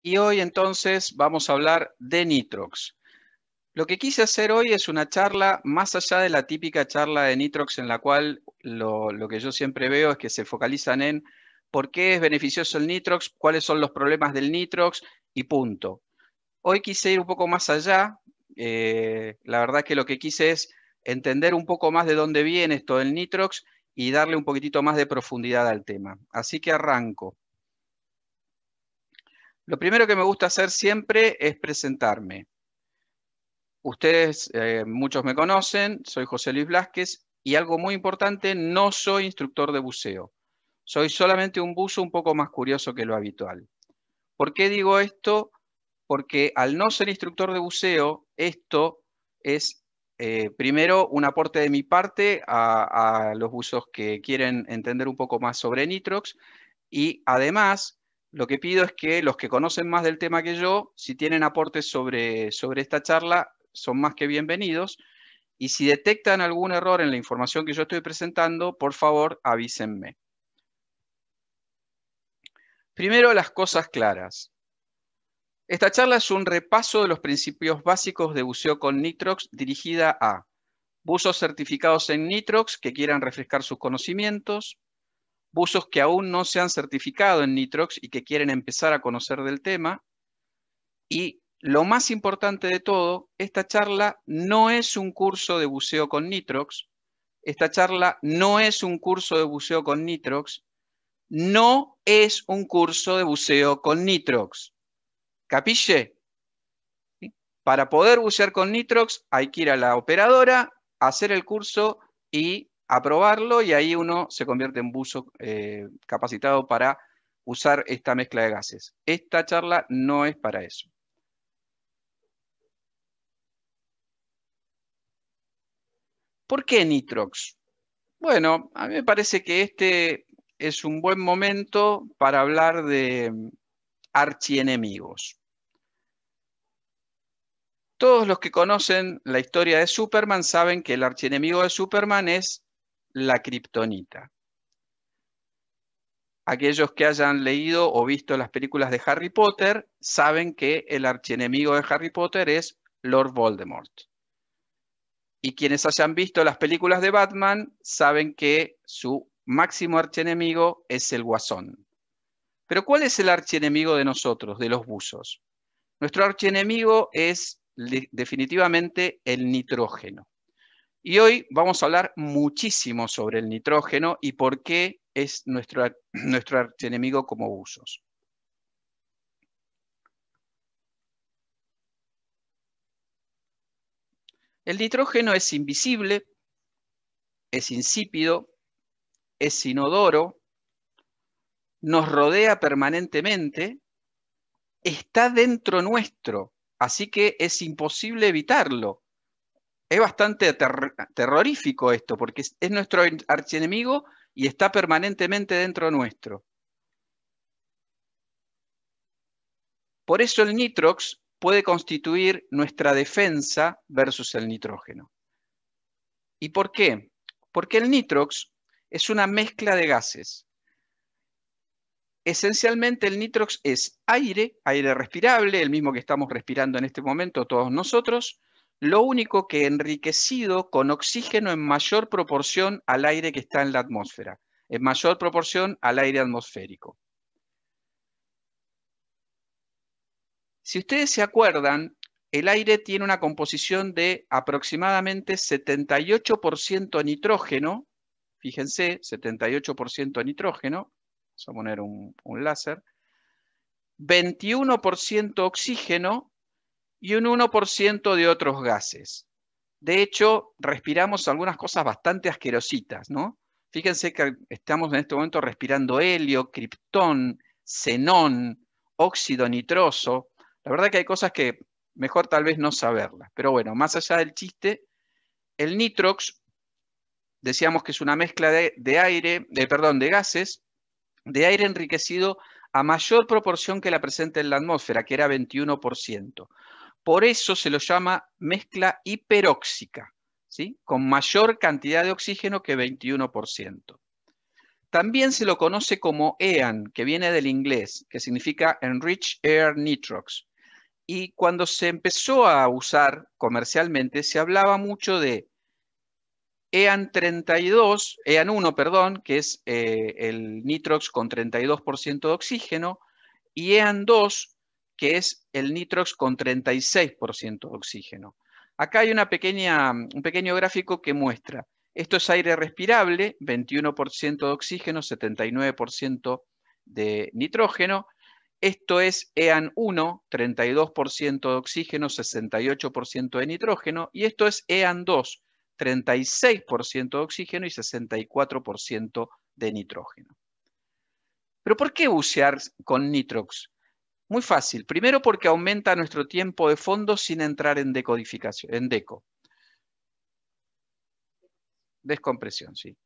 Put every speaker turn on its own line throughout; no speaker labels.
Y hoy entonces vamos a hablar de nitrox. Lo que quise hacer hoy es una charla más allá de la típica charla de nitrox en la cual lo que yo siempre veo es que se focalizan en por qué es beneficioso el nitrox, cuáles son los problemas del nitrox y punto. Hoy quise ir un poco más allá. La verdad que lo que quise es entender un poco más de dónde viene esto del nitrox y darle un poquitito más de profundidad al tema. Así que arranco. Lo primero que me gusta hacer siempre es presentarme. Ustedes, muchos me conocen, soy José Luis Blázquez y algo muy importante, no soy instructor de buceo. Soy solamente un buzo un poco más curioso que lo habitual. ¿Por qué digo esto? Porque al no ser instructor de buceo, esto es primero un aporte de mi parte a los buzos que quieren entender un poco más sobre nitrox y además lo que pido es que los que conocen más del tema que yo, si tienen aportes sobre esta charla, son más que bienvenidos. Y si detectan algún error en la información que yo estoy presentando, por favor avísenme. Primero, las cosas claras. Esta charla es un repaso de los principios básicos de buceo con nitrox dirigida a buzos certificados en nitrox que quieran refrescar sus conocimientos, buzos que aún no se han certificado en nitrox y que quieren empezar a conocer del tema. Y lo más importante de todo, esta charla no es un curso de buceo con nitrox, esta charla no es un curso de buceo con nitrox, no es un curso de buceo con nitrox. ¿Capisce? ¿Sí? Para poder bucear con nitrox hay que ir a la operadora, hacer el curso y aprobarlo y ahí uno se convierte en buzo capacitado para usar esta mezcla de gases. Esta charla no es para eso. ¿Por qué nitrox? Bueno, a mí me parece que este es un buen momento para hablar de archienemigos. Todos los que conocen la historia de Superman saben que el archienemigo de Superman es la kriptonita. Aquellos que hayan leído o visto las películas de Harry Potter saben que el archienemigo de Harry Potter es Lord Voldemort. Y quienes hayan visto las películas de Batman saben que su máximo archienemigo es el Guasón. Pero ¿cuál es el archienemigo de nosotros, de los buzos? Nuestro archienemigo es definitivamente el nitrógeno. Y hoy vamos a hablar muchísimo sobre el nitrógeno y por qué es nuestro archienemigo como buzos. El nitrógeno es invisible, es insípido, es inodoro, nos rodea permanentemente, está dentro nuestro, así que es imposible evitarlo. Es bastante terrorífico esto, porque es nuestro archienemigo y está permanentemente dentro nuestro. Por eso el nitrox puede constituir nuestra defensa versus el nitrógeno. ¿Y por qué? Porque el nitrox es una mezcla de gases. Esencialmente el nitrox es aire, aire respirable, el mismo que estamos respirando en este momento todos nosotros, lo único que enriquecido con oxígeno en mayor proporción al aire que está en la atmósfera, en mayor proporción al aire atmosférico. Si ustedes se acuerdan, el aire tiene una composición de aproximadamente 78% nitrógeno, fíjense, 78% nitrógeno, vamos a poner un láser, 21% oxígeno y un 1% de otros gases. De hecho, respiramos algunas cosas bastante asquerositas, ¿no? Fíjense que estamos en este momento respirando helio, kriptón, xenón, óxido nitroso. La verdad que hay cosas que mejor tal vez no saberlas. Pero bueno, más allá del chiste, el nitrox, decíamos que es una mezcla de gases, de aire enriquecido a mayor proporción que la presente en la atmósfera, que era 21%. Por eso se lo llama mezcla hiperóxica, ¿sí? Con mayor cantidad de oxígeno que 21%. También se lo conoce como EAN, que viene del inglés, que significa Enriched Air Nitrox. Y cuando se empezó a usar comercialmente, se hablaba mucho de EAN 1, perdón, que es el nitrox con 32% de oxígeno, y EAN 2, que es el nitrox con 36% de oxígeno. Acá hay un pequeño gráfico que muestra, esto es aire respirable, 21% de oxígeno, 79% de nitrógeno. Esto es EAN 1, 32% de oxígeno, 68% de nitrógeno. Y esto es EAN 2, 36% de oxígeno y 64% de nitrógeno. ¿Pero por qué bucear con nitrox? Muy fácil. Primero porque aumenta nuestro tiempo de fondo sin entrar en decodificación, en deco. Descompresión, sí.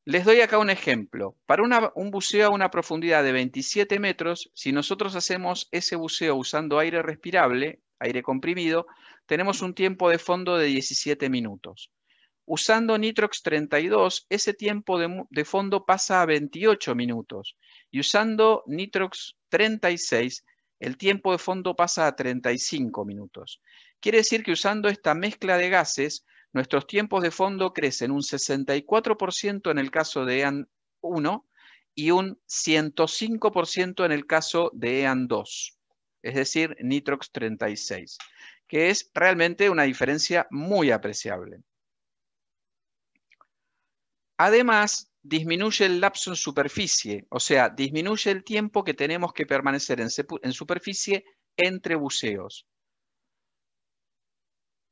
Les doy acá un ejemplo. Para un buceo a una profundidad de 27 metros, si nosotros hacemos ese buceo usando aire respirable, aire comprimido, tenemos un tiempo de fondo de 17 minutos. Usando Nitrox 32, ese tiempo de fondo pasa a 28 minutos. Y usando Nitrox 36, el tiempo de fondo pasa a 35 minutos. Quiere decir que usando esta mezcla de gases, nuestros tiempos de fondo crecen un 64% en el caso de EAN 1 y un 105% en el caso de EAN 2, es decir, Nitrox 36, que es realmente una diferencia muy apreciable. Además, disminuye el lapso en superficie, o sea, disminuye el tiempo que tenemos que permanecer en superficie entre buceos.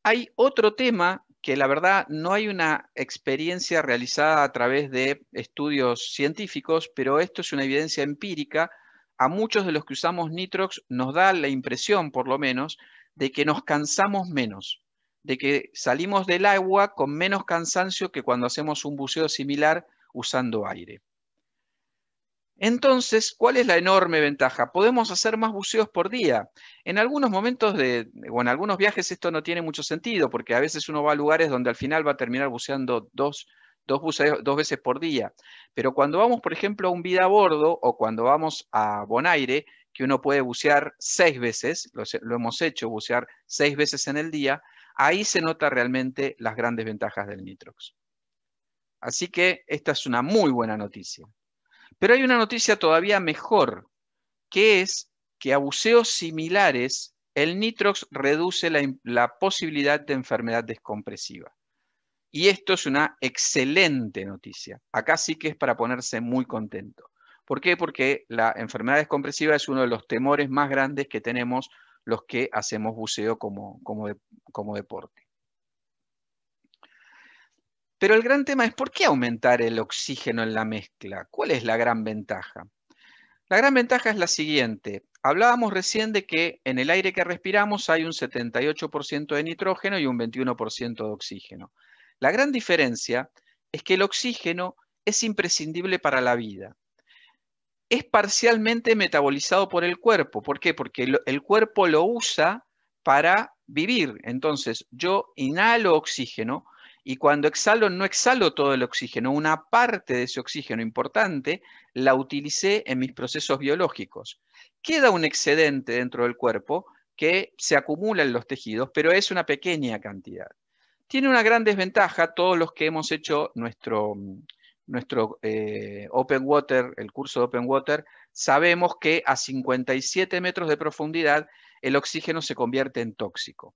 Hay otro tema que la verdad no hay una experiencia realizada a través de estudios científicos, pero esto es una evidencia empírica. A muchos de los que usamos nitrox nos da la impresión, por lo menos, de que nos cansamos menos, de que salimos del agua con menos cansancio que cuando hacemos un buceo similar usando aire. Entonces, ¿cuál es la enorme ventaja? Podemos hacer más buceos por día. En algunos momentos o en algunos viajes esto no tiene mucho sentido, porque a veces uno va a lugares donde al final va a terminar buceando dos veces por día. Pero cuando vamos, por ejemplo, a un vida a bordo o cuando vamos a Bonaire, que uno puede bucear 6 veces, lo hemos hecho, bucear 6 veces en el día, ahí se nota realmente las grandes ventajas del nitrox. Así que esta es una muy buena noticia. Pero hay una noticia todavía mejor, que es que a buceos similares el nitrox reduce la posibilidad de enfermedad descompresiva. Y esto es una excelente noticia. Acá sí que es para ponerse muy contento. ¿Por qué? Porque la enfermedad descompresiva es uno de los temores más grandes que tenemos los que hacemos buceo como deporte. Pero el gran tema es ¿por qué aumentar el oxígeno en la mezcla? ¿Cuál es la gran ventaja? La gran ventaja es la siguiente. Hablábamos recién de que en el aire que respiramos hay un 78% de nitrógeno y un 21% de oxígeno. La gran diferencia es que el oxígeno es imprescindible para la vida. Es parcialmente metabolizado por el cuerpo. ¿Por qué? Porque el cuerpo lo usa para vivir. Entonces, yo inhalo oxígeno y cuando exhalo, no exhalo todo el oxígeno. Una parte de ese oxígeno importante la utilicé en mis procesos biológicos. Queda un excedente dentro del cuerpo que se acumula en los tejidos, pero es una pequeña cantidad. Tiene una gran desventaja, todos los que hemos hecho nuestro Open Water, el curso de Open Water, sabemos que a 57 metros de profundidad el oxígeno se convierte en tóxico.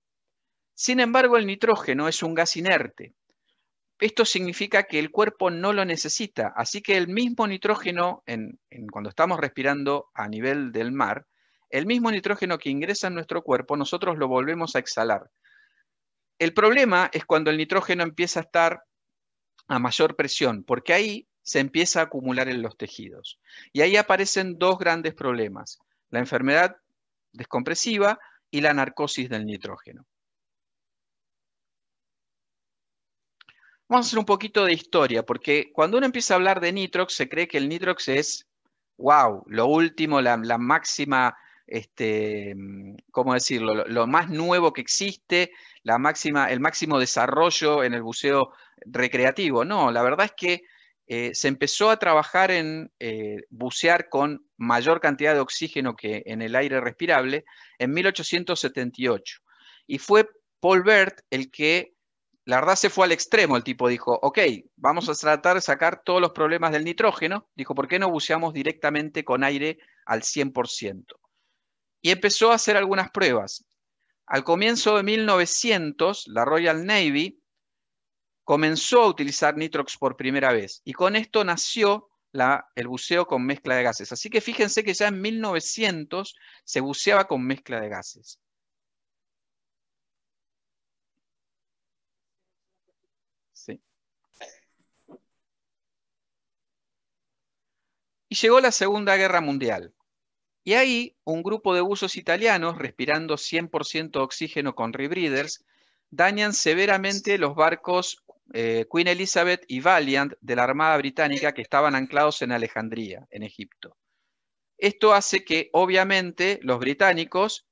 Sin embargo, el nitrógeno es un gas inerte. Esto significa que el cuerpo no lo necesita, así que el mismo nitrógeno, cuando estamos respirando a nivel del mar, el mismo nitrógeno que ingresa en nuestro cuerpo, nosotros lo volvemos a exhalar. El problema es cuando el nitrógeno empieza a estar a mayor presión, porque ahí se empieza a acumular en los tejidos. Y ahí aparecen dos grandes problemas, la enfermedad descompresiva y la narcosis del nitrógeno. Vamos a hacer un poquito de historia, porque cuando uno empieza a hablar de nitrox, se cree que el nitrox es, wow, lo último, la máxima, ¿cómo decirlo? Lo más nuevo que existe, el máximo desarrollo en el buceo recreativo. No, la verdad es que se empezó a trabajar en bucear con mayor cantidad de oxígeno que en el aire respirable en 1878. Y fue Paul Bert el que, la verdad, se fue al extremo. El tipo dijo, ok, vamos a tratar de sacar todos los problemas del nitrógeno. Dijo, ¿por qué no buceamos directamente con aire al 100%? Y empezó a hacer algunas pruebas. Al comienzo de 1900, la Royal Navy comenzó a utilizar nitrox por primera vez. Y con esto nació el buceo con mezcla de gases. Así que fíjense que ya en 1900 se buceaba con mezcla de gases. Sí. Y llegó la Segunda Guerra Mundial. Y ahí un grupo de buzos italianos, respirando 100% oxígeno con rebreathers, dañan severamente los barcos Queen Elizabeth y Valiant de la Armada Británica que estaban anclados en Alejandría, en Egipto. Esto hace que, obviamente, los británicos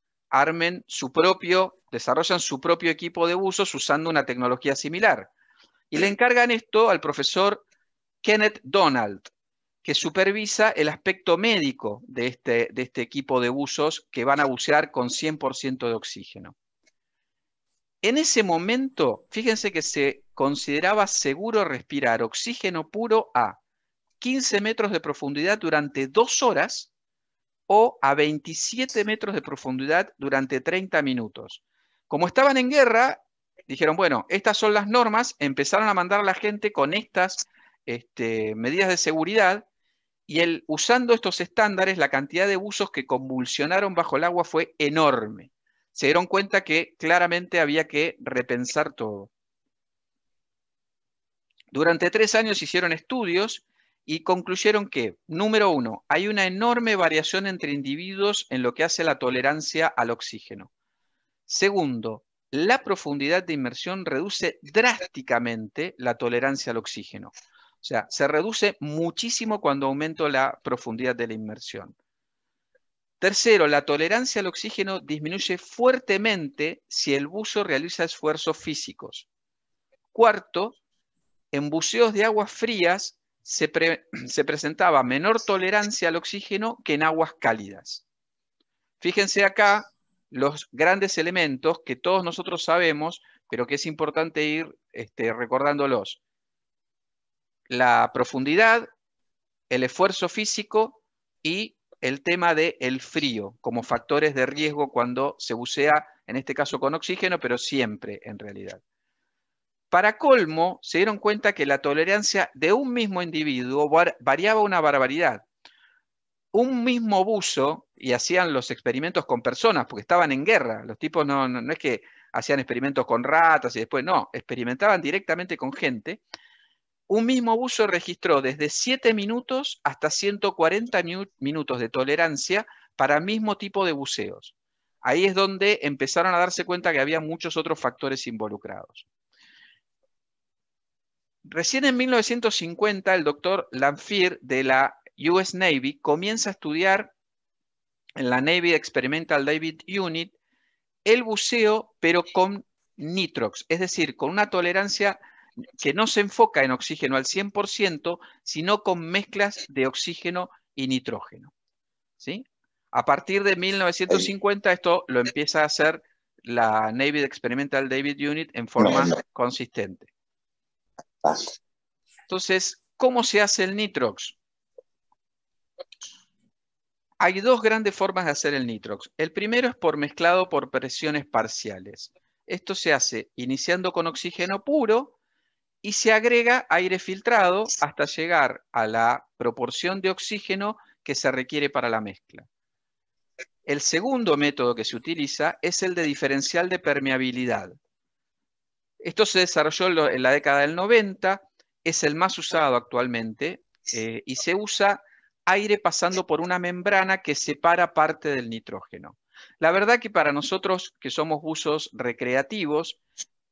desarrollan su propio equipo de buzos usando una tecnología similar. Y le encargan esto al profesor Kenneth Donald, que supervisa el aspecto médico de este equipo de buzos que van a bucear con 100% de oxígeno. En ese momento, fíjense que se consideraba seguro respirar oxígeno puro a 15 metros de profundidad durante 2 horas o a 27 metros de profundidad durante 30 minutos. Como estaban en guerra, dijeron, bueno, estas son las normas, empezaron a mandar a la gente con estas medidas de seguridad, y usando estos estándares, la cantidad de buzos que convulsionaron bajo el agua fue enorme. Se dieron cuenta que claramente había que repensar todo. Durante 3 años hicieron estudios y concluyeron que, número 1, hay una enorme variación entre individuos en lo que hace la tolerancia al oxígeno. Segundo, la profundidad de inmersión reduce drásticamente la tolerancia al oxígeno. O sea, se reduce muchísimo cuando aumento la profundidad de la inmersión. Tercero, la tolerancia al oxígeno disminuye fuertemente si el buzo realiza esfuerzos físicos. Cuarto, en buceos de aguas frías se presentaba menor tolerancia al oxígeno que en aguas cálidas. Fíjense acá los grandes elementos que todos nosotros sabemos, pero que es importante ir recordándolos. La profundidad, el esfuerzo físico y el tema del frío como factores de riesgo cuando se bucea, en este caso con oxígeno, pero siempre en realidad. Para colmo, se dieron cuenta que la tolerancia de un mismo individuo variaba una barbaridad. Un mismo buzo, y hacían los experimentos con personas, porque estaban en guerra. Los tipos no es que hacían experimentos con ratas y después no, experimentaban directamente con gente. Un mismo buzo registró desde 7 minutos hasta 140 minutos de tolerancia para el mismo tipo de buceos. Ahí es donde empezaron a darse cuenta que había muchos otros factores involucrados. Recién en 1950, el doctor Lanphier de la US Navy comienza a estudiar en la Navy Experimental Diving Unit el buceo, pero con nitrox, es decir, con una tolerancia que no se enfoca en oxígeno al 100%, sino con mezclas de oxígeno y nitrógeno. ¿Sí? A partir de 1950 esto lo empieza a hacer la Navy Experimental Diving Unit en forma consistente. Entonces, ¿cómo se hace el nitrox? Hay 2 grandes formas de hacer el nitrox. El primero es por mezclado por presiones parciales. Esto se hace iniciando con oxígeno puro y se agrega aire filtrado hasta llegar a la proporción de oxígeno que se requiere para la mezcla. El segundo método que se utiliza es el de diferencial de permeabilidad. Esto se desarrolló en la década del 90, es el más usado actualmente y se usa aire pasando por una membrana que separa parte del nitrógeno. La verdad que para nosotros que somos buzos recreativos,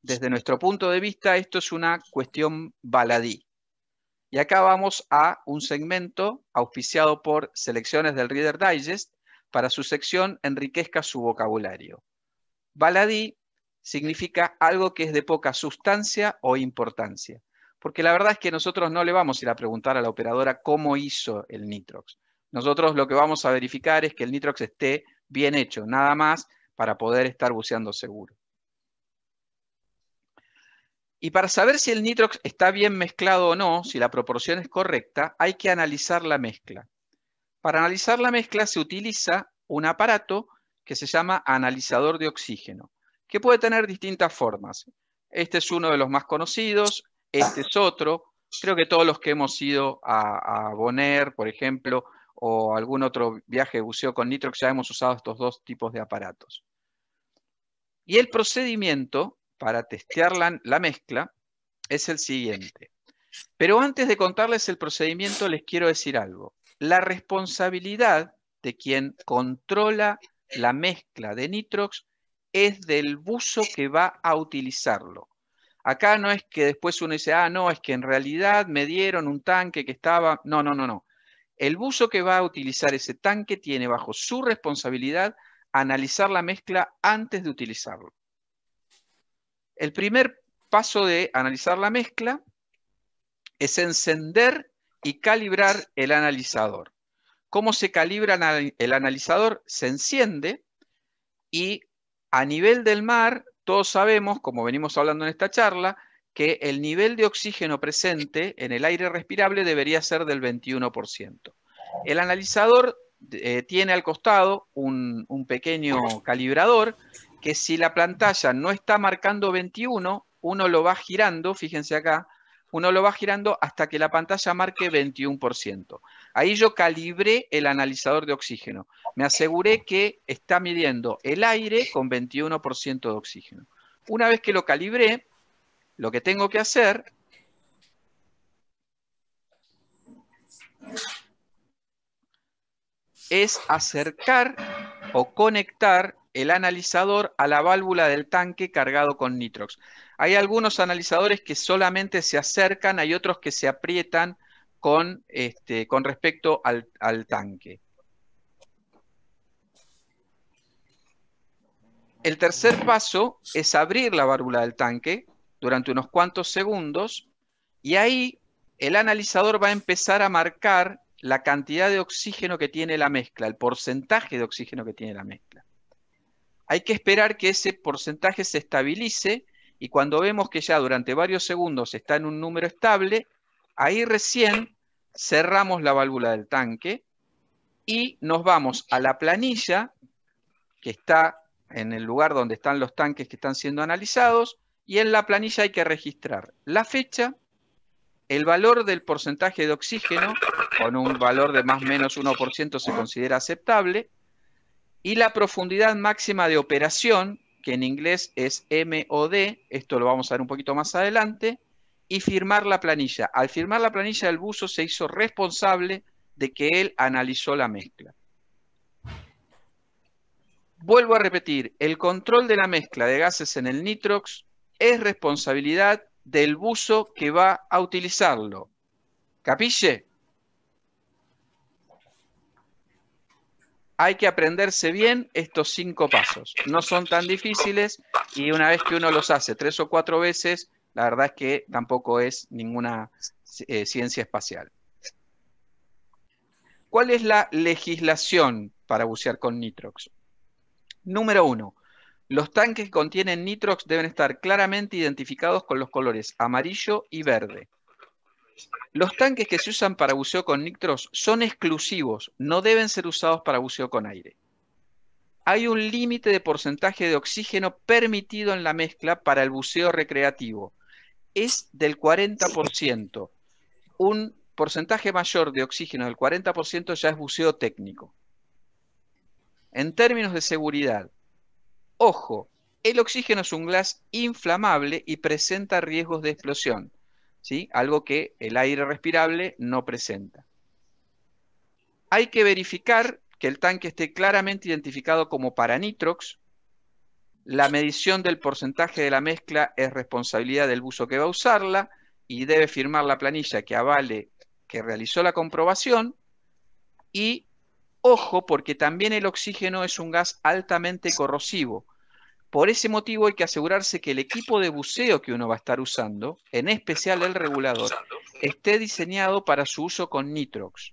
desde nuestro punto de vista esto es una cuestión baladí. Y acá vamos a un segmento auspiciado por Selecciones del Reader Digest para su sección Enriquezca su vocabulario. Baladí significa algo que es de poca sustancia o importancia. porque la verdad es que nosotros no le vamos a ir a preguntar a la operadora cómo hizo el nitrox. Nosotros lo que vamos a verificar es que el nitrox esté bien hecho, nada más para poder estar buceando seguro. Y para saber si el nitrox está bien mezclado o no, si la proporción es correcta, hay que analizar la mezcla. Para analizar la mezcla se utiliza un aparato que se llama analizador de oxígeno, que puede tener distintas formas. Este es uno de los más conocidos, este es otro. Creo que todos los que hemos ido a Bonaire, por ejemplo, o algún otro viaje de buceo con nitrox, ya hemos usado estos dos tipos de aparatos. Y el procedimiento para testear la mezcla es el siguiente. Pero antes de contarles el procedimiento, les quiero decir algo. La responsabilidad de quien controla la mezcla de nitrox es del buzo que va a utilizarlo. Acá no es que después uno dice, no, es que en realidad me dieron un tanque que estaba... No, no, no, no. El buzo que va a utilizar ese tanque tiene bajo su responsabilidad analizar la mezcla antes de utilizarlo. El primer paso de analizar la mezcla es encender y calibrar el analizador. ¿Cómo se calibra el analizador? Se enciende y a nivel del mar, todos sabemos, como venimos hablando en esta charla, que el nivel de oxígeno presente en el aire respirable debería ser del 21%. El analizador tiene al costado un pequeño calibrador que si la pantalla no está marcando 21, uno lo va girando, fíjense acá, uno lo va girando hasta que la pantalla marque 21%. Ahí yo calibré el analizador de oxígeno. Me aseguré que está midiendo el aire con 21% de oxígeno. Una vez que lo calibré, lo que tengo que hacer es acercar o conectar el analizador a la válvula del tanque cargado con nitrox. Hay algunos analizadores que solamente se acercan, hay otros que se aprietan con respecto al tanque. El tercer paso es abrir la válvula del tanque durante unos cuantos segundos y ahí el analizador va a empezar a marcar la cantidad de oxígeno que tiene la mezcla, el porcentaje de oxígeno que tiene la mezcla. Hay que esperar que ese porcentaje se estabilice y cuando vemos que ya durante varios segundos está en un número estable, ahí recién cerramos la válvula del tanque y nos vamos a la planilla que está en el lugar donde están los tanques que están siendo analizados y en la planilla hay que registrar la fecha, el valor del porcentaje de oxígeno, con un valor de más o menos 1% se considera aceptable, y la profundidad máxima de operación, que en inglés es MOD, esto lo vamos a ver un poquito más adelante, y firmar la planilla. Al firmar la planilla, el buzo se hizo responsable de que él analizó la mezcla. Vuelvo a repetir, el control de la mezcla de gases en el nitrox es responsabilidad del buzo que va a utilizarlo. ¿Capisce? Hay que aprenderse bien estos 5 pasos. No son tan difíciles y una vez que uno los hace 3 o 4 veces, la verdad es que tampoco es ninguna ciencia espacial. ¿Cuál es la legislación para bucear con nitrox? Número 1. Los tanques que contienen nitrox deben estar claramente identificados con los colores amarillo y verde. Los tanques que se usan para buceo con nitrox son exclusivos, no deben ser usados para buceo con aire. Hay un límite de porcentaje de oxígeno permitido en la mezcla para el buceo recreativo. Es del 40%. Un porcentaje mayor de oxígeno del 40% ya es buceo técnico. En términos de seguridad, ojo, el oxígeno es un gas inflamable y presenta riesgos de explosión, ¿sí? Algo que el aire respirable no presenta. Hay que verificar que el tanque esté claramente identificado como para nitrox. La medición del porcentaje de la mezcla es responsabilidad del buzo que va a usarla y debe firmar la planilla que avale que realizó la comprobación. Y ojo, porque también el oxígeno es un gas altamente corrosivo. Por ese motivo hay que asegurarse que el equipo de buceo que uno va a estar usando, en especial el regulador, esté diseñado para su uso con nitrox.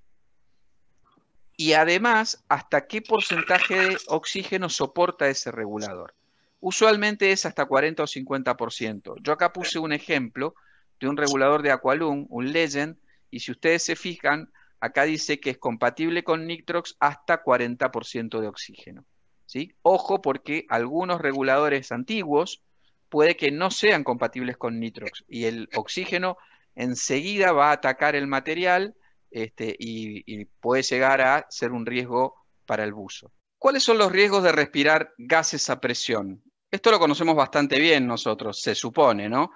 Y además, hasta qué porcentaje de oxígeno soporta ese regulador. Usualmente es hasta 40 o 50%. Yo acá puse un ejemplo de un regulador de Aqualung, un Legend, y si ustedes se fijan, acá dice que es compatible con nitrox hasta 40% de oxígeno. ¿Sí? Ojo, porque algunos reguladores antiguos puede que no sean compatibles con nitrox y el oxígeno enseguida va a atacar el material y puede llegar a ser un riesgo para el buzo. ¿Cuáles son los riesgos de respirar gases a presión? Esto lo conocemos bastante bien nosotros, se supone, ¿no?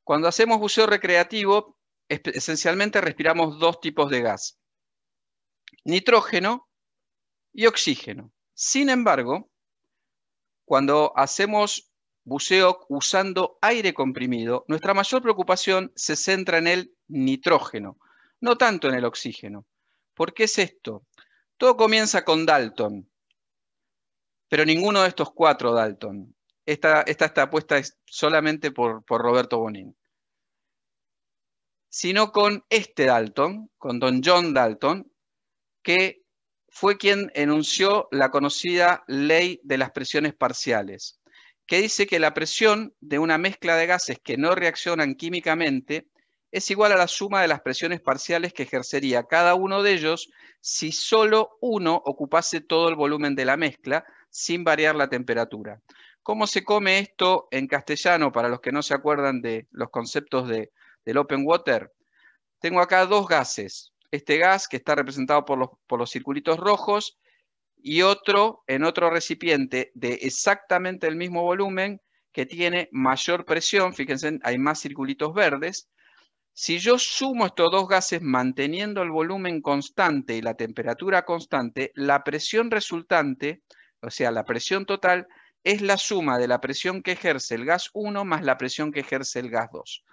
Cuando hacemos buceo recreativo, esencialmente respiramos dos tipos de gas, nitrógeno y oxígeno. Sin embargo, cuando hacemos buceo usando aire comprimido, nuestra mayor preocupación se centra en el nitrógeno, no tanto en el oxígeno. ¿Por qué es esto? Todo comienza con Dalton, pero ninguno de estos cuatro Dalton. Esta está puesta solamente por Roberto Bonin. Sino con este Dalton, con don John Dalton, que fue quien enunció la conocida ley de las presiones parciales, que dice que la presión de una mezcla de gases que no reaccionan químicamente es igual a la suma de las presiones parciales que ejercería cada uno de ellos si solo uno ocupase todo el volumen de la mezcla sin variar la temperatura. ¿Cómo se come esto en castellano para los que no se acuerdan de los conceptos del open water? Tengo acá dos gases. Este gas que está representado por los circulitos rojos y otro en otro recipiente de exactamente el mismo volumen que tiene mayor presión. Fíjense, hay más circulitos verdes. Si yo sumo estos dos gases manteniendo el volumen constante y la temperatura constante, la presión resultante, o sea, la presión total, es la suma de la presión que ejerce el gas 1 más la presión que ejerce el gas 2.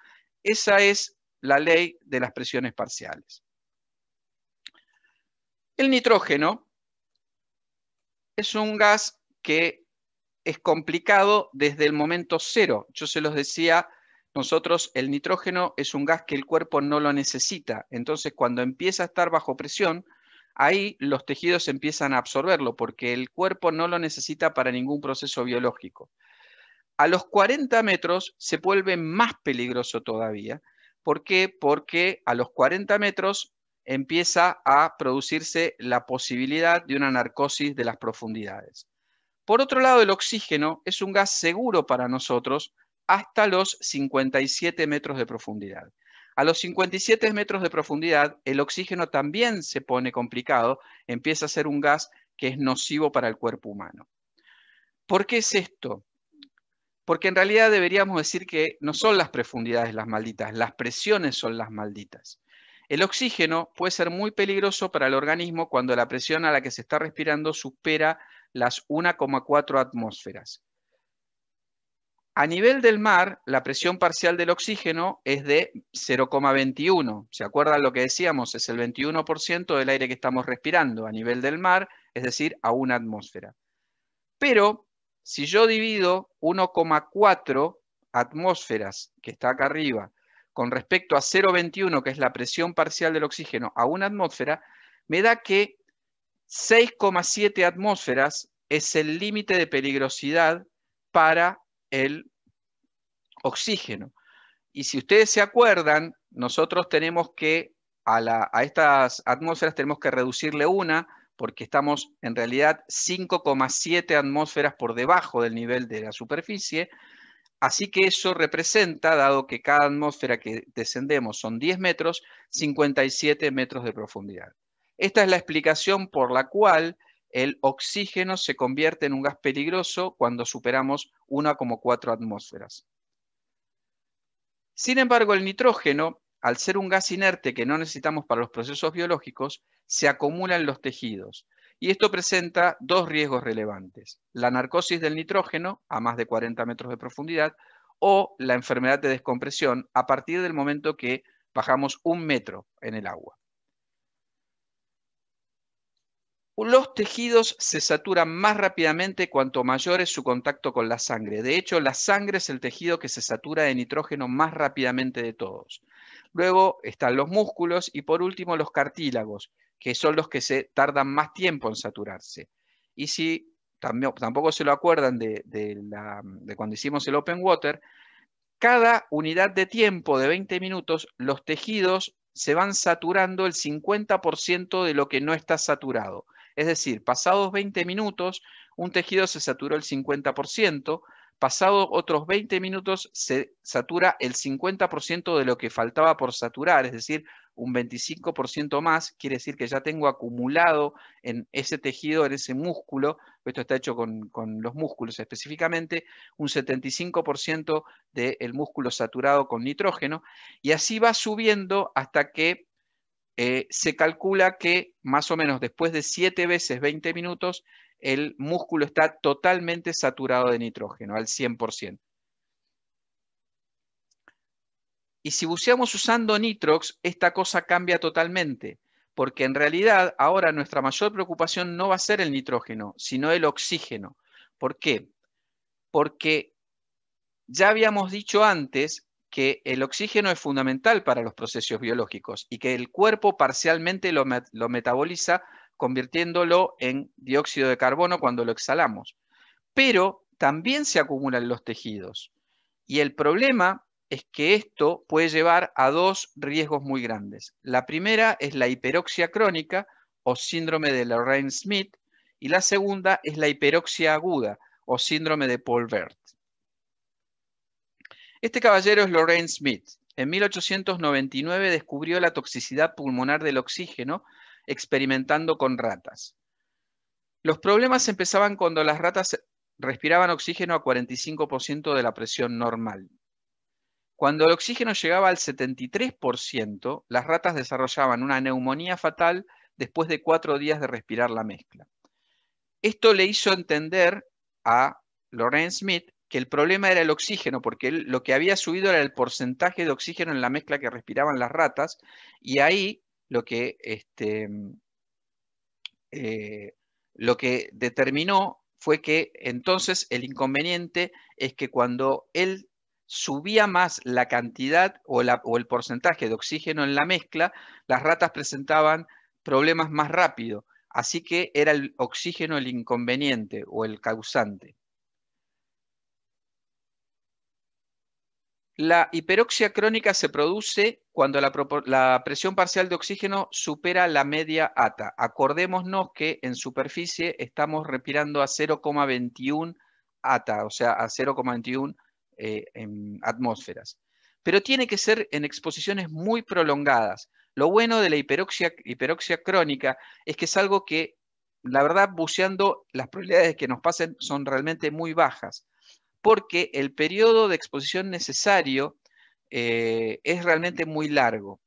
Esa es la ley de las presiones parciales. El nitrógeno es un gas que es complicado desde el momento cero. Yo se los decía, nosotros el nitrógeno es un gas que el cuerpo no lo necesita. Entonces, cuando empieza a estar bajo presión, ahí los tejidos empiezan a absorberlo porque el cuerpo no lo necesita para ningún proceso biológico. A los 40 metros se vuelve más peligroso todavía. ¿Por qué? Porque a los 40 metros empieza a producirse la posibilidad de una narcosis de las profundidades. Por otro lado, el oxígeno es un gas seguro para nosotros hasta los 57 metros de profundidad. A los 57 metros de profundidad, el oxígeno también se pone complicado, empieza a ser un gas que es nocivo para el cuerpo humano. ¿Por qué es esto? Porque en realidad deberíamos decir que no son las profundidades las malditas, las presiones son las malditas. El oxígeno puede ser muy peligroso para el organismo cuando la presión a la que se está respirando supera las 1,4 atmósferas. A nivel del mar, la presión parcial del oxígeno es de 0,21. ¿Se acuerdan lo que decíamos? Es el 21% del aire que estamos respirando a nivel del mar, es decir, a 1 atmósfera. Pero si yo divido 1,4 atmósferas, que está acá arriba, con respecto a 0,21, que es la presión parcial del oxígeno, a 1 atmósfera, me da que 6,7 atmósferas es el límite de peligrosidad para el oxígeno. Y si ustedes se acuerdan, nosotros tenemos que, a estas atmósferas tenemos que reducirle una, porque estamos en realidad 5,7 atmósferas por debajo del nivel de la superficie. Así que eso representa, dado que cada atmósfera que descendemos son 10 metros, 57 metros de profundidad. Esta es la explicación por la cual el oxígeno se convierte en un gas peligroso cuando superamos 1,4 atmósferas. Sin embargo, el nitrógeno, al ser un gas inerte que no necesitamos para los procesos biológicos, se acumula en los tejidos. Y esto presenta dos riesgos relevantes: la narcosis del nitrógeno a más de 40 metros de profundidad o la enfermedad de descompresión a partir del momento que bajamos 1 metro en el agua. Los tejidos se saturan más rápidamente cuanto mayor es su contacto con la sangre. De hecho, la sangre es el tejido que se satura de nitrógeno más rápidamente de todos. Luego están los músculos y por último los cartílagos, que son los que se tardan más tiempo en saturarse. Y si tampoco se lo acuerdan de cuando hicimos el Open Water, cada unidad de tiempo de 20 minutos, los tejidos se van saturando el 50% de lo que no está saturado. Es decir, pasados 20 minutos, un tejido se saturó el 50%, pasados otros 20 minutos se satura el 50% de lo que faltaba por saturar, es decir, un 25% más, quiere decir que ya tengo acumulado en ese tejido, en ese músculo, esto está hecho con los músculos específicamente, un 75% del músculo saturado con nitrógeno, y así va subiendo hasta que se calcula que más o menos después de 7 veces 20 minutos, el músculo está totalmente saturado de nitrógeno, al 100%. Y si buceamos usando nitrox, esta cosa cambia totalmente, porque en realidad ahora nuestra mayor preocupación no va a ser el nitrógeno, sino el oxígeno. ¿Por qué? Porque ya habíamos dicho antes que el oxígeno es fundamental para los procesos biológicos y que el cuerpo parcialmente lo metaboliza convirtiéndolo en dióxido de carbono cuando lo exhalamos. Pero también se acumulan los tejidos. Y el problema es que esto puede llevar a dos riesgos muy grandes. La primera es la hiperoxia crónica o síndrome de Lorraine-Smith y la segunda es la hiperoxia aguda o síndrome de Paul Bert. Este caballero es Lorraine Smith. En 1899 descubrió la toxicidad pulmonar del oxígeno experimentando con ratas. Los problemas empezaban cuando las ratas respiraban oxígeno a 45% de la presión normal. Cuando el oxígeno llegaba al 73%, las ratas desarrollaban una neumonía fatal después de 4 días de respirar la mezcla. Esto le hizo entender a Lorraine Smith que el problema era el oxígeno, porque lo que había subido era el porcentaje de oxígeno en la mezcla que respiraban las ratas, y ahí lo que determinó fue que entonces el inconveniente es que cuando él subía más la cantidad o el porcentaje de oxígeno en la mezcla, las ratas presentaban problemas más rápido. Así que era el oxígeno el inconveniente o el causante. La hiperoxia crónica se produce cuando la presión parcial de oxígeno supera la media ATA. Acordémonos que en superficie estamos respirando a 0,21 ATA, o sea, a 0,21 en atmósferas. Pero tiene que ser en exposiciones muy prolongadas. Lo bueno de la hiperoxia crónica es que es algo que, la verdad, buceando, las probabilidades de que nos pasen son realmente muy bajas, porque el periodo de exposición necesario es realmente muy largo.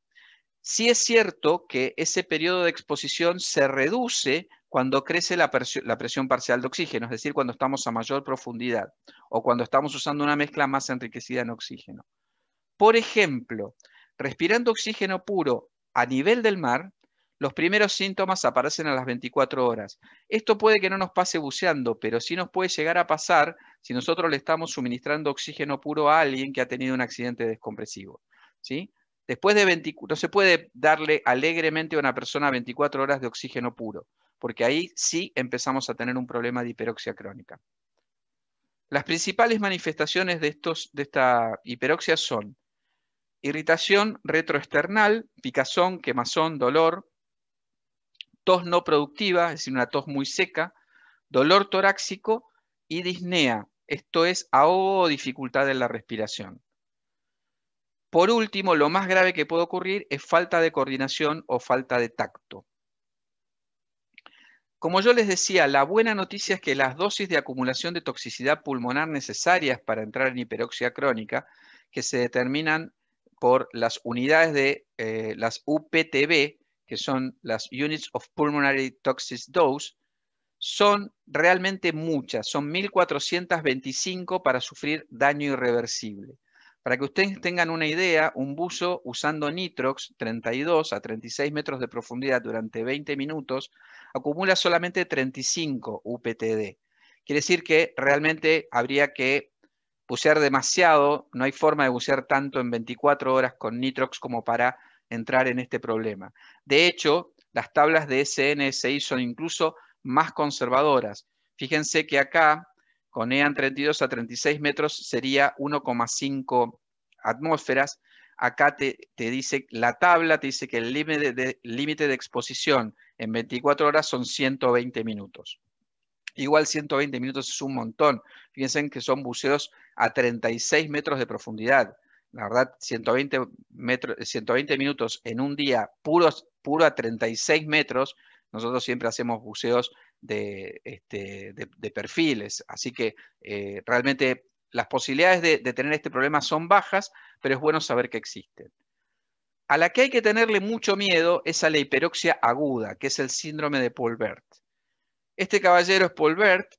Sí es cierto que ese periodo de exposición se reduce cuando crece la presión parcial de oxígeno, es decir, cuando estamos a mayor profundidad o cuando estamos usando una mezcla más enriquecida en oxígeno. Por ejemplo, respirando oxígeno puro a nivel del mar, los primeros síntomas aparecen a las 24 horas. Esto puede que no nos pase buceando, pero sí nos puede llegar a pasar si nosotros le estamos suministrando oxígeno puro a alguien que ha tenido un accidente descompresivo, ¿sí? Después de 24, no se puede darle alegremente a una persona 24 horas de oxígeno puro, porque ahí sí empezamos a tener un problema de hiperoxia crónica. Las principales manifestaciones de esta hiperoxia son irritación retroesternal, picazón, quemazón, dolor, tos no productiva, es decir, una tos muy seca, dolor torácico y disnea, esto es ahogo o dificultad en la respiración. Por último, lo más grave que puede ocurrir es falta de coordinación o falta de tacto. Como yo les decía, la buena noticia es que las dosis de acumulación de toxicidad pulmonar necesarias para entrar en hiperoxia crónica, que se determinan por las unidades de las UPTB, que son las Units of Pulmonary Toxic Dose, son realmente muchas, son 1425 para sufrir daño irreversible. Para que ustedes tengan una idea, un buzo usando nitrox 32 a 36 metros de profundidad durante 20 minutos acumula solamente 35 UPTD. Quiere decir que realmente habría que bucear demasiado, no hay forma de bucear tanto en 24 horas con nitrox como para entrar en este problema. De hecho, las tablas de SNSI son incluso más conservadoras. Fíjense que acá, con EAN 32 a 36 metros, sería 1,5 atmósferas. Acá te dice, la tabla te dice que el límite de exposición en 24 horas son 120 minutos. Igual 120 minutos es un montón. Fíjense que son buceos a 36 metros de profundidad. La verdad, 120 minutos en un día puro a 36 metros, nosotros siempre hacemos buceos de perfiles. Así que realmente las posibilidades de tener este problema son bajas, pero es bueno saber que existen. A la que hay que tenerle mucho miedo es a la hiperoxia aguda, que es el síndrome de Paul Bert. Este caballero es Paul Bert,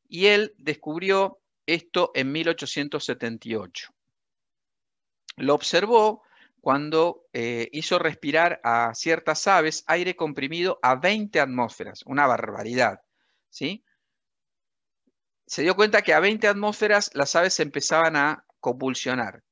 y él descubrió esto en 1878. Lo observó cuando hizo respirar a ciertas aves aire comprimido a 20 atmósferas, una barbaridad, ¿sí? Se dio cuenta que a 20 atmósferas las aves empezaban a convulsionar,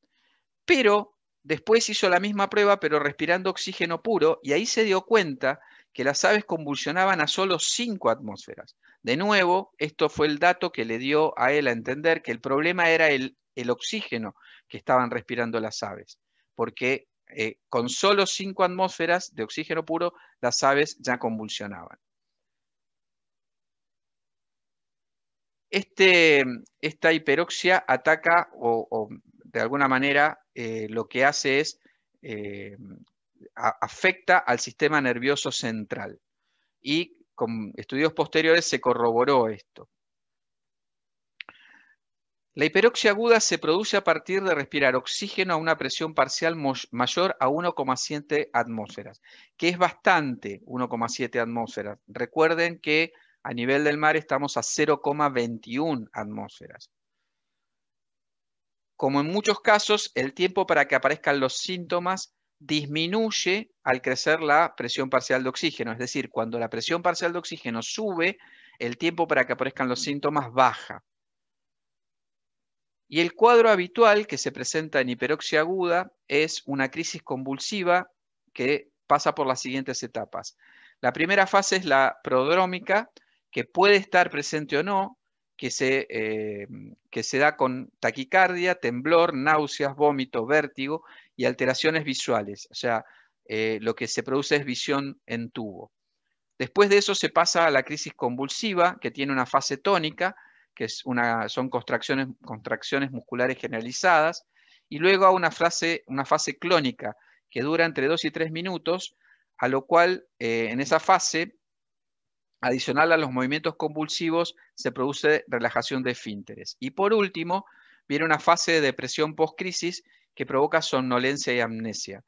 pero después hizo la misma prueba, pero respirando oxígeno puro, y ahí se dio cuenta que las aves convulsionaban a solo 5 atmósferas. De nuevo, esto fue el dato que le dio a él a entender que el problema era el oxígeno que estaban respirando las aves, porque con solo 5 atmósferas de oxígeno puro, las aves ya convulsionaban. Esta hiperoxia ataca o de alguna manera lo que hace es afecta al sistema nervioso central. Y con estudios posteriores se corroboró esto. La hiperoxia aguda se produce a partir de respirar oxígeno a una presión parcial mayor a 1,7 atmósferas, que es bastante 1,7 atmósferas. Recuerden que a nivel del mar estamos a 0,21 atmósferas. Como en muchos casos, el tiempo para que aparezcan los síntomas disminuye al crecer la presión parcial de oxígeno. Es decir, cuando la presión parcial de oxígeno sube, el tiempo para que aparezcan los síntomas baja. Y el cuadro habitual que se presenta en hiperoxia aguda es una crisis convulsiva que pasa por las siguientes etapas. La primera fase es la prodrómica, que puede estar presente o no, que se da con taquicardia, temblor, náuseas, vómito, vértigo y alteraciones visuales. O sea, lo que se produce es visión en tubo. Después de eso se pasa a la crisis convulsiva, que tiene una fase tónica, que son contracciones musculares generalizadas, y luego a una fase clónica, que dura entre 2 y 3 minutos, a lo cual en esa fase, adicional a los movimientos convulsivos, se produce relajación de esfínteres. Y por último, viene una fase de depresión post-crisis que provoca somnolencia y amnesia.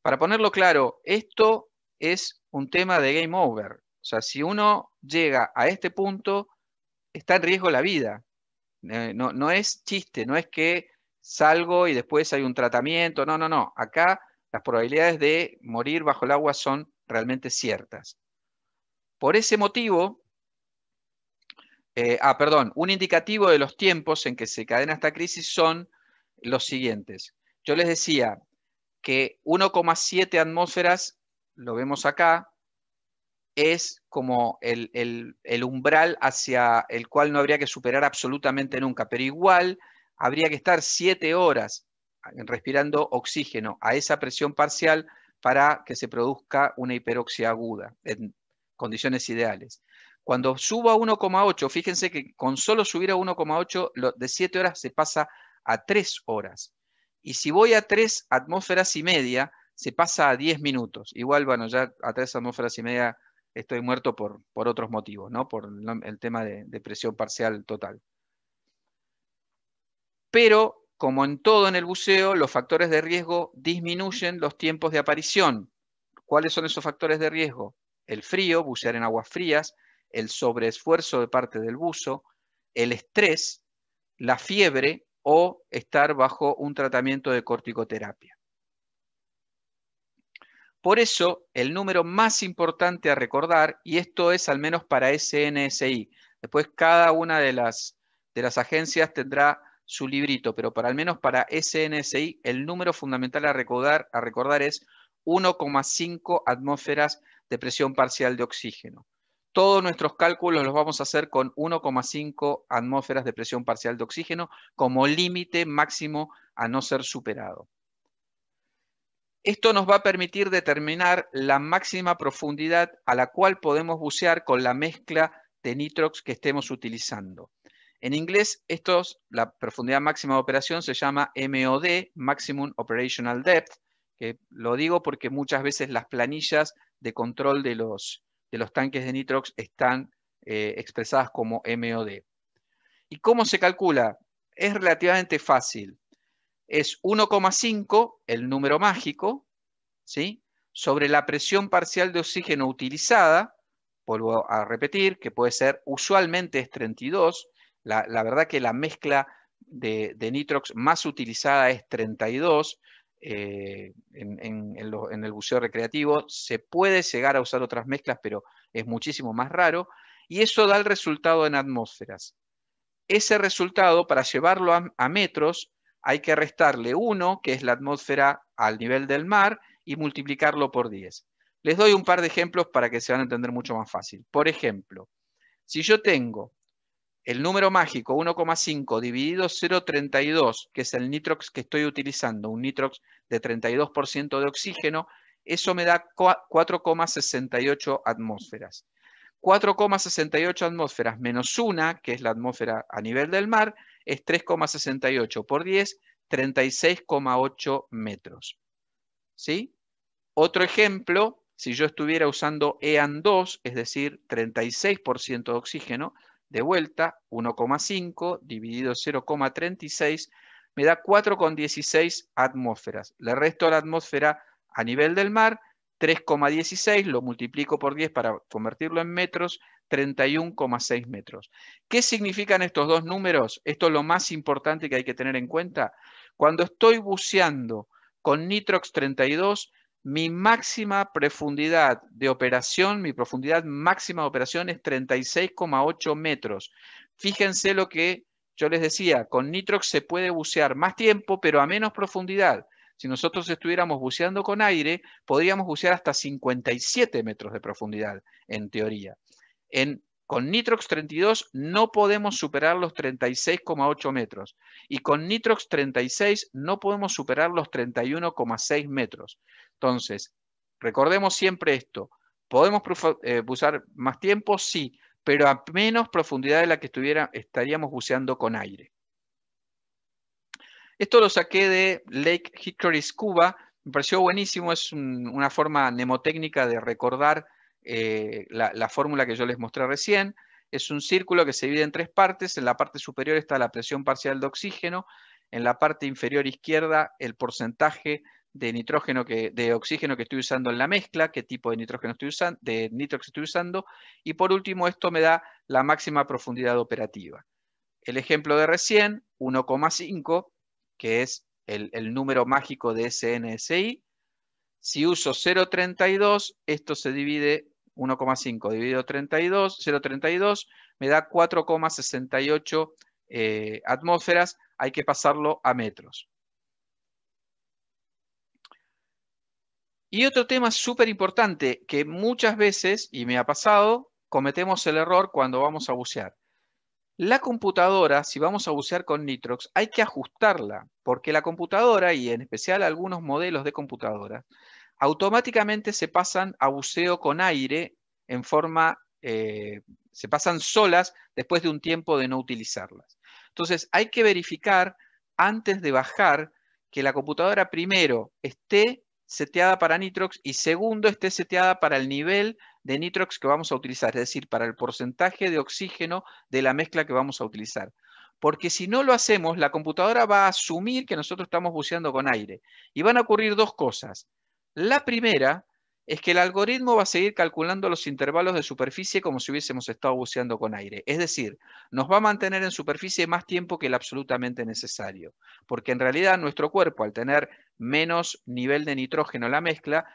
Para ponerlo claro, esto es un tema de game over. O sea, si uno llega a este punto, está en riesgo la vida. No es chiste, no es que salgo y después hay un tratamiento. No, no, no. Acá las probabilidades de morir bajo el agua son realmente ciertas. Por ese motivo, un indicativo de los tiempos en que se cadena esta crisis son los siguientes. Yo les decía que 1,7 atmósferas, lo vemos acá, es como el umbral hacia el cual no habría que superar absolutamente nunca, pero igual habría que estar 7 horas respirando oxígeno a esa presión parcial para que se produzca una hiperoxia aguda en condiciones ideales. Cuando subo a 1,8, fíjense que con solo subir a 1,8, de 7 horas se pasa a 3 horas. Y si voy a 3 atmósferas y media, se pasa a 10 minutos. Igual, bueno, ya a 3 atmósferas y media estoy muerto por otros motivos, ¿no? Por el tema de presión parcial total. Pero, como en todo en el buceo, los factores de riesgo disminuyen los tiempos de aparición. ¿Cuáles son esos factores de riesgo? El frío, bucear en aguas frías, el sobreesfuerzo de parte del buzo, el estrés, la fiebre o estar bajo un tratamiento de corticoterapia. Por eso, el número más importante a recordar, y esto es al menos para SNSI, después cada una de las agencias tendrá su librito, pero al menos para SNSI el número fundamental a recordar es 1,5 atmósferas de presión parcial de oxígeno. Todos nuestros cálculos los vamos a hacer con 1,5 atmósferas de presión parcial de oxígeno como límite máximo a no ser superado. Esto nos va a permitir determinar la máxima profundidad a la cual podemos bucear con la mezcla de nitrox que estemos utilizando. En inglés, la profundidad máxima de operación se llama MOD, Maximum Operational Depth, que lo digo porque muchas veces las planillas de control de los tanques de nitrox están expresadas como MOD. ¿Y cómo se calcula? Es relativamente fácil. Es 1,5 el número mágico, ¿sí?, sobre la presión parcial de oxígeno utilizada, vuelvo a repetir, que puede ser, usualmente es 32, la verdad que la mezcla de nitrox más utilizada es 32, en el buceo recreativo. Se puede llegar a usar otras mezclas, pero es muchísimo más raro, y eso da el resultado en atmósferas. Ese resultado, para llevarlo a metros, hay que restarle 1, que es la atmósfera al nivel del mar, y multiplicarlo por 10. Les doy un par de ejemplos para que se van a entender mucho más fácil. Por ejemplo, si yo tengo el número mágico 1,5 dividido 0,32, que es el nitrox que estoy utilizando, un nitrox de 32% de oxígeno, eso me da 4,68 atmósferas. 4,68 atmósferas menos 1, que es la atmósfera a nivel del mar, es 3,68 por 10, 36,8 metros. ¿Sí? Otro ejemplo, si yo estuviera usando EAN2, es decir, 36% de oxígeno, de vuelta, 1,5 dividido 0,36, me da 4,16 atmósferas. Le resto a la atmósfera a nivel del mar, 3,16, lo multiplico por 10 para convertirlo en metros, 31,6 metros. ¿Qué significan estos dos números? Esto es lo más importante que hay que tener en cuenta. Cuando estoy buceando con nitrox 32, mi máxima profundidad de operación, mi profundidad máxima de operación es 36,8 metros. Fíjense lo que yo les decía, con nitrox se puede bucear más tiempo, pero a menos profundidad. Si nosotros estuviéramos buceando con aire, podríamos bucear hasta 57 metros de profundidad, en teoría. Con nitrox 32 no podemos superar los 36,8 metros. Y con nitrox 36 no podemos superar los 31,6 metros. Entonces, recordemos siempre esto. ¿Podemos bucear más tiempo? Sí, pero a menos profundidad de la que estaríamos buceando con aire. Esto lo saqué de Lake Hickory Scuba. Me pareció buenísimo. Es una forma mnemotécnica de recordar la fórmula que yo les mostré recién. Es un círculo que se divide en tres partes. En la parte superior está la presión parcial de oxígeno. En la parte inferior izquierda, el porcentaje de oxígeno que estoy usando en la mezcla, qué tipo de nitrógeno estoy usando, de nitrox estoy usando. Y por último, esto me da la máxima profundidad operativa. El ejemplo de recién, 1,5, que es el número mágico de SNSI. Si uso 0,32, esto se divide, 1,5 dividido 32, 0,32, me da 4,68 atmósferas. Hay que pasarlo a metros. Y otro tema súper importante, que muchas veces, y me ha pasado, cometemos el error cuando vamos a bucear. La computadora, si vamos a bucear con nitrox, hay que ajustarla, porque la computadora, y en especial algunos modelos de computadora, automáticamente se pasan a buceo con aire en forma, se pasan solas después de un tiempo de no utilizarlas. Entonces hay que verificar antes de bajar que la computadora primero esté seteada para nitrox y segundo esté seteada para el nivel de nitrox que vamos a utilizar, es decir, para el porcentaje de oxígeno de la mezcla que vamos a utilizar. Porque si no lo hacemos, la computadora va a asumir que nosotros estamos buceando con aire. Y van a ocurrir dos cosas. La primera, es que el algoritmo va a seguir calculando los intervalos de superficie como si hubiésemos estado buceando con aire. Es decir, nos va a mantener en superficie más tiempo que el absolutamente necesario. Porque en realidad nuestro cuerpo, al tener menos nivel de nitrógeno en la mezcla,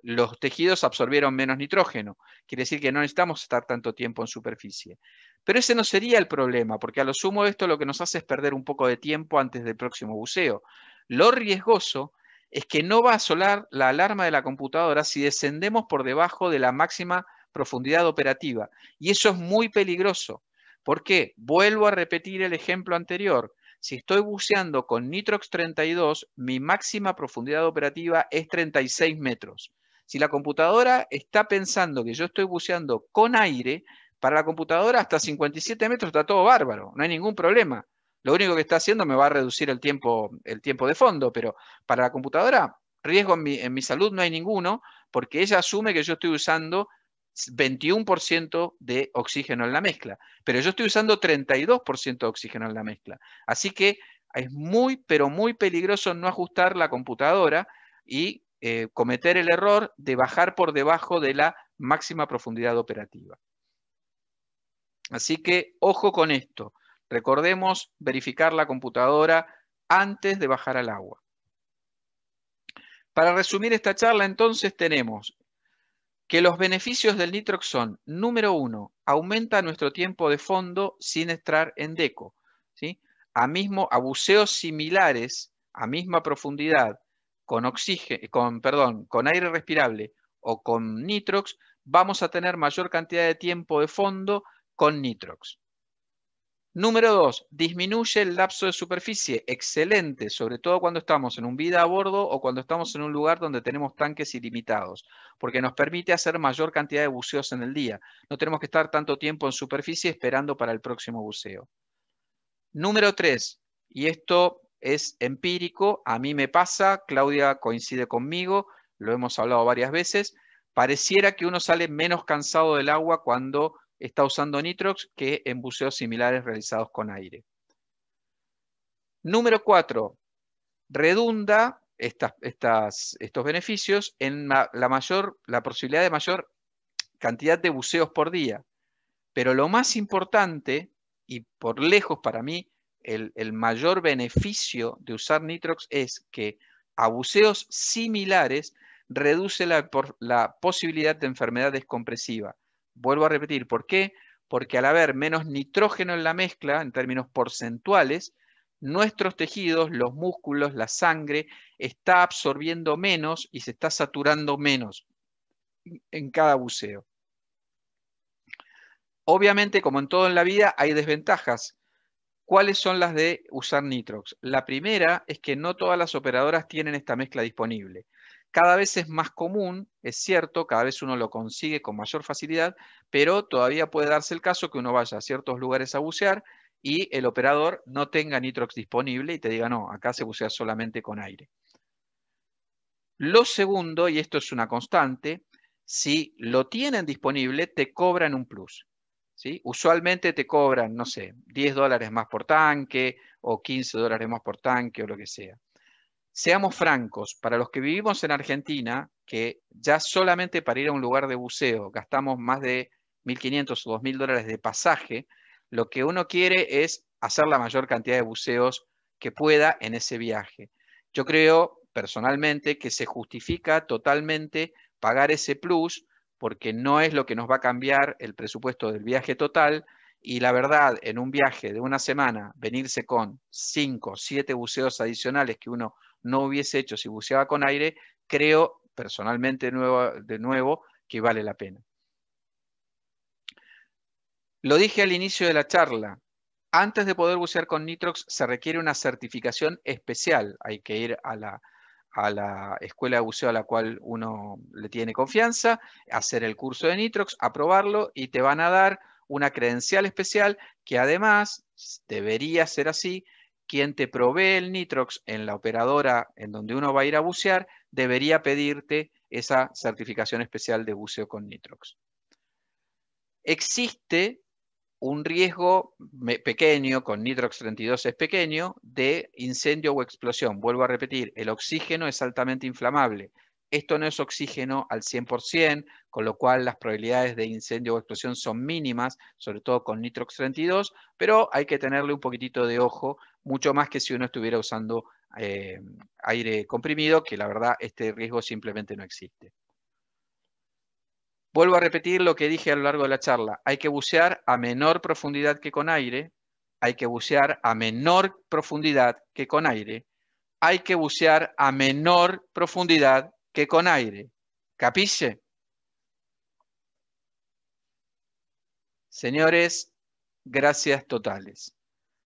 los tejidos absorbieron menos nitrógeno. Quiere decir que no necesitamos estar tanto tiempo en superficie. Pero ese no sería el problema, porque a lo sumo esto lo que nos hace es perder un poco de tiempo antes del próximo buceo. Lo riesgoso es que no va a sonar la alarma de la computadora si descendemos por debajo de la máxima profundidad operativa. Y eso es muy peligroso. ¿Por qué? Vuelvo a repetir el ejemplo anterior. Si estoy buceando con Nitrox 32, mi máxima profundidad operativa es 36 metros. Si la computadora está pensando que yo estoy buceando con aire, para la computadora hasta 57 metros está todo bárbaro, no hay ningún problema. Lo único que está haciendo me va a reducir el tiempo de fondo, pero para la computadora, riesgo en mi salud no hay ninguno, porque ella asume que yo estoy usando 21% de oxígeno en la mezcla, pero yo estoy usando 32% de oxígeno en la mezcla. Así que es muy, pero muy peligroso no ajustar la computadora y cometer el error de bajar por debajo de la máxima profundidad operativa. Así que ojo con esto. Recordemos verificar la computadora antes de bajar al agua. Para resumir esta charla, entonces, tenemos que los beneficios del Nitrox son, número 1, aumenta nuestro tiempo de fondo sin entrar en deco, ¿sí? A buceos similares, a misma profundidad, con aire respirable o con Nitrox, vamos a tener mayor cantidad de tiempo de fondo con Nitrox. Número 2, disminuye el lapso de superficie. Excelente, sobre todo cuando estamos en un vida a bordo o cuando estamos en un lugar donde tenemos tanques ilimitados, porque nos permite hacer mayor cantidad de buceos en el día. No tenemos que estar tanto tiempo en superficie esperando para el próximo buceo. Número 3, y esto es empírico, a mí me pasa, Claudia coincide conmigo, lo hemos hablado varias veces, pareciera que uno sale menos cansado del agua cuando está usando Nitrox que en buceos similares realizados con aire. Número 4, redunda estos beneficios en la posibilidad de mayor cantidad de buceos por día. Pero lo más importante, y por lejos para mí, el mayor beneficio de usar Nitrox es que a buceos similares reduce la posibilidad de enfermedad descompresiva. Vuelvo a repetir, ¿por qué? Porque al haber menos nitrógeno en la mezcla, en términos porcentuales, nuestros tejidos, los músculos, la sangre, está absorbiendo menos y se está saturando menos en cada buceo. Obviamente, como en todo en la vida, hay desventajas. ¿Cuáles son las de usar Nitrox? La primera es que no todas las operadoras tienen esta mezcla disponible. Cada vez es más común, es cierto, cada vez uno lo consigue con mayor facilidad, pero todavía puede darse el caso que uno vaya a ciertos lugares a bucear y el operador no tenga Nitrox disponible y te diga, no, acá se bucea solamente con aire. Lo segundo, y esto es una constante, si lo tienen disponible, te cobran un plus. ¿Sí? Usualmente te cobran, no sé, $10 más por tanque o $15 más por tanque o lo que sea. Seamos francos, para los que vivimos en Argentina, que ya solamente para ir a un lugar de buceo gastamos más de 1.500 o $2.000 de pasaje, lo que uno quiere es hacer la mayor cantidad de buceos que pueda en ese viaje. Yo creo personalmente que se justifica totalmente pagar ese plus porque no es lo que nos va a cambiar el presupuesto del viaje total y la verdad, en un viaje de una semana, venirse con 5 o 7 buceos adicionales que uno no hubiese hecho si buceaba con aire, creo personalmente de nuevo que vale la pena. Lo dije al inicio de la charla, antes de poder bucear con Nitrox se requiere una certificación especial. Hay que ir a la escuela de buceo a la cual uno le tiene confianza, hacer el curso de Nitrox, aprobarlo y te van a dar una credencial especial que además debería ser así. Quien te provee el Nitrox en la operadora en donde uno va a ir a bucear debería pedirte esa certificación especial de buceo con Nitrox. Existe un riesgo pequeño, con Nitrox 32 es pequeño, de incendio o explosión. Vuelvo a repetir, el oxígeno es altamente inflamable. Esto no es oxígeno al 100%, con lo cual las probabilidades de incendio o explosión son mínimas, sobre todo con Nitrox 32, pero hay que tenerle un poquitito de ojo, mucho más que si uno estuviera usando aire comprimido, que la verdad este riesgo simplemente no existe. Vuelvo a repetir lo que dije a lo largo de la charla. Hay que bucear a menor profundidad que con aire. Hay que bucear a menor profundidad que con aire. Hay que bucear a menor profundidad que con aire. ¿Capisce? Señores, gracias totales.